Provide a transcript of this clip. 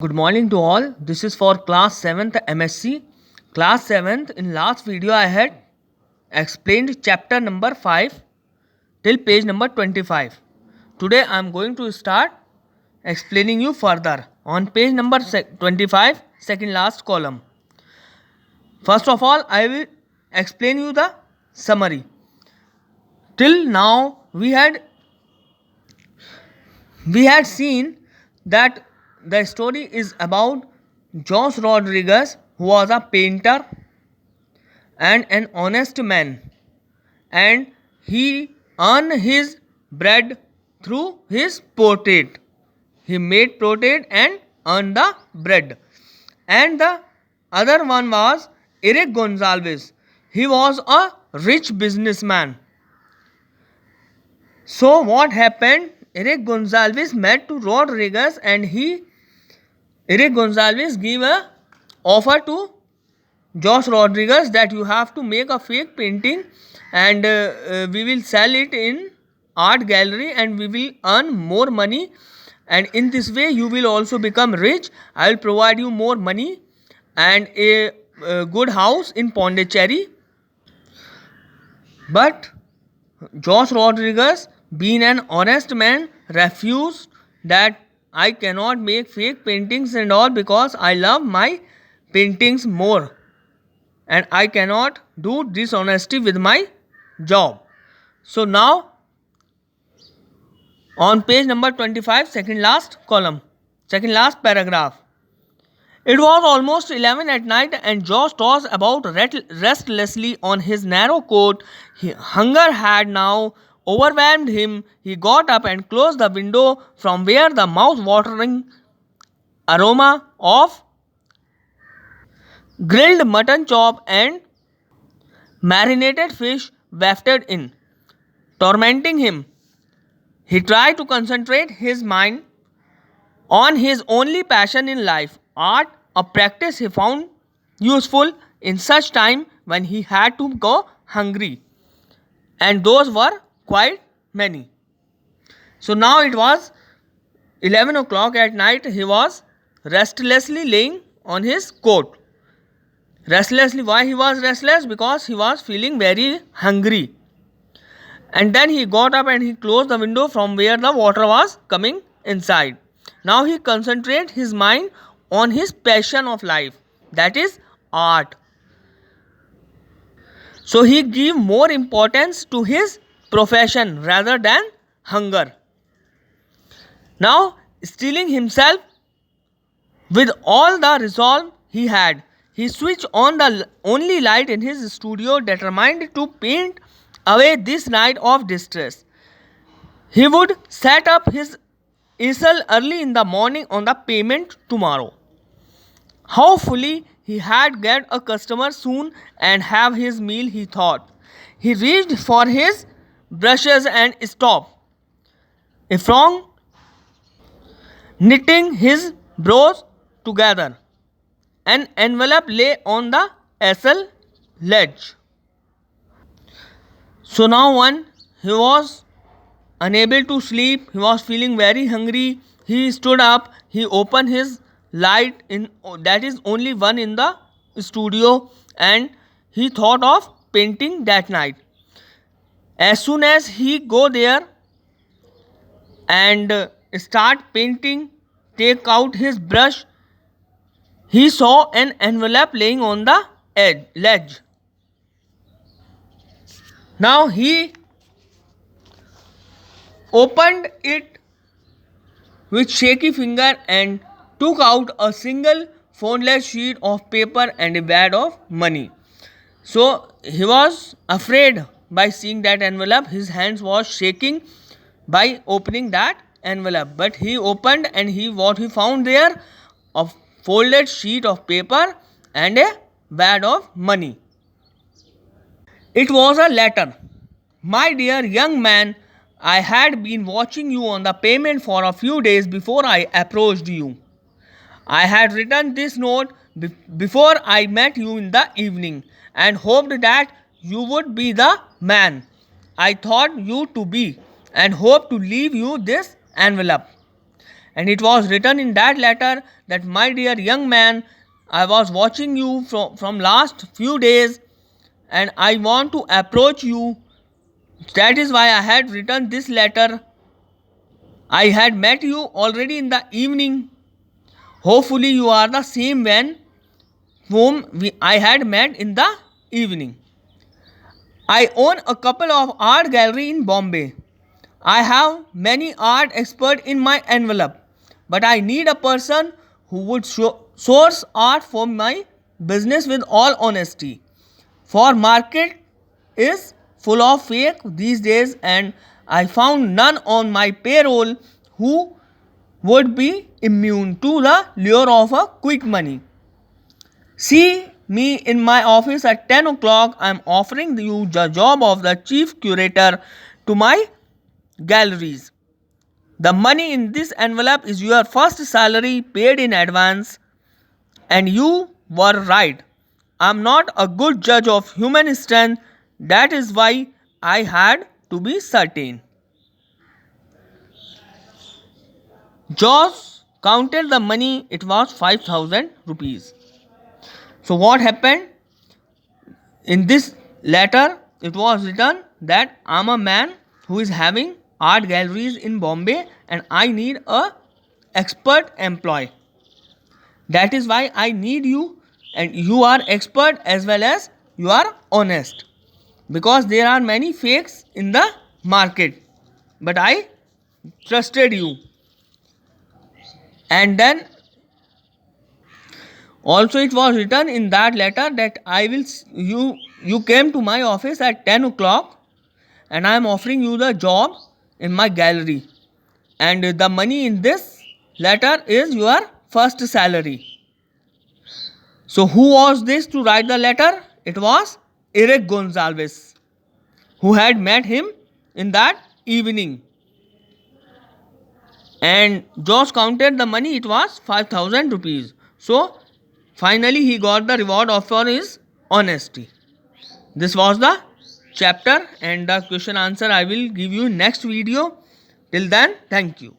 Good morning to all. This is for class 7th MSc. Class 7th, in last video I had explained chapter number 5 till page number 25. Today I am going to start explaining you further on page number 25, second last column. First of all, I will explain you the summary. Till now we had seen that the story is about Jose Rodriguez, who was a painter and an honest man, and he earned his bread through his portrait. He made portrait and earned the bread. And the other one was Eric Gonzalez. He was a rich businessman. So what happened? Eric Gonzalez met to Rodriguez, and Eric Gonzalez gave a offer to Jose Rodriguez that you have to make a fake painting, and we will sell it in art gallery and we will earn more money, and in this way you will also become rich. I will provide you more money and a good house in Pondicherry. But Jose Rodriguez, being an honest man, refused that I cannot make fake paintings and all because I love my paintings more and I cannot do dishonesty with my job. So now on page number 25, second last column, second last paragraph. It was almost 11 at night and Josh tossed about restlessly on his narrow coat. Hunger had now overwhelmed him. He got up and closed the window from where the mouth-watering aroma of grilled mutton chop and marinated fish wafted in, tormenting him. He tried to concentrate his mind on his only passion in life, art, a practice he found useful in such time when he had to go hungry. And those were quite many. So now it was 11 o'clock at night. He was restlessly laying on his coat. Restlessly, why he was restless? Because he was feeling very hungry. And then he got up and he closed the window from where the water was coming inside. Now he concentrated his mind on his passion of life, that is art. So he gave more importance to his profession rather than hunger. Now, steeling himself with all the resolve he had, he switched on the only light in his studio, determined to paint away this night of distress. He would set up his easel early in the morning on the pavement tomorrow. How fully he had get a customer soon and have his meal, he thought. He reached for his brushes and stopped. Efron, knitting his brows together. An envelope lay on the easel ledge. So now he was unable to sleep. He was feeling very hungry. He stood up. He opened his light that is only one in the studio, and he thought of painting that night. As soon as he go there and start painting, take out his brush, he saw an envelope laying on the ledge. Now he opened it with shaky finger and took out a single phoneless sheet of paper and a wad of money. So he was afraid by seeing that envelope. His hands was shaking by opening that envelope. But he opened and what he found there, a folded sheet of paper and a wad of money. It was a letter. My dear young man, I had been watching you on the pavement for a few days before I approached you. I had written this note before I met you in the evening and hoped that you would be the man I thought you to be, and hoped to leave you this envelope. And it was written in that letter that, my dear young man, I was watching you from last few days and I want to approach you. That is why I had written this letter. I had met you already in the evening. Hopefully you are the same man whom I had met in the evening. I own a couple of art gallery in Bombay. I have many art expert in my envelope, but I need a person who would source art for my business with all honesty. For market is full of fake these days, and I found none on my payroll who would be immune to the lure of a quick money. See me in my office at 10 o'clock. I am offering you the job of the chief curator to my galleries. The money in this envelope is your first salary paid in advance. And you were right. I am not a good judge of human strength. That is why I had to be certain. George counted the money. It was 5,000 rupees. So what happened? In this letter, it was written that I am a man who is having art galleries in Bombay and I need a expert employee. That is why I need you, and you are expert as well as you are honest, because there are many fakes in the market, but I trusted you. And then also it was written in that letter that you came to my office at 10 o'clock and I am offering you the job in my gallery, and the money in this letter is your first salary. So who was this to write the letter? It was Eric Gonzalez, who had met him in that evening. And Josh counted the money. It was 5,000 rupees. So finally he got the reward for his honesty. This was the chapter, and the question answer I will give you next video. Till then, thank you.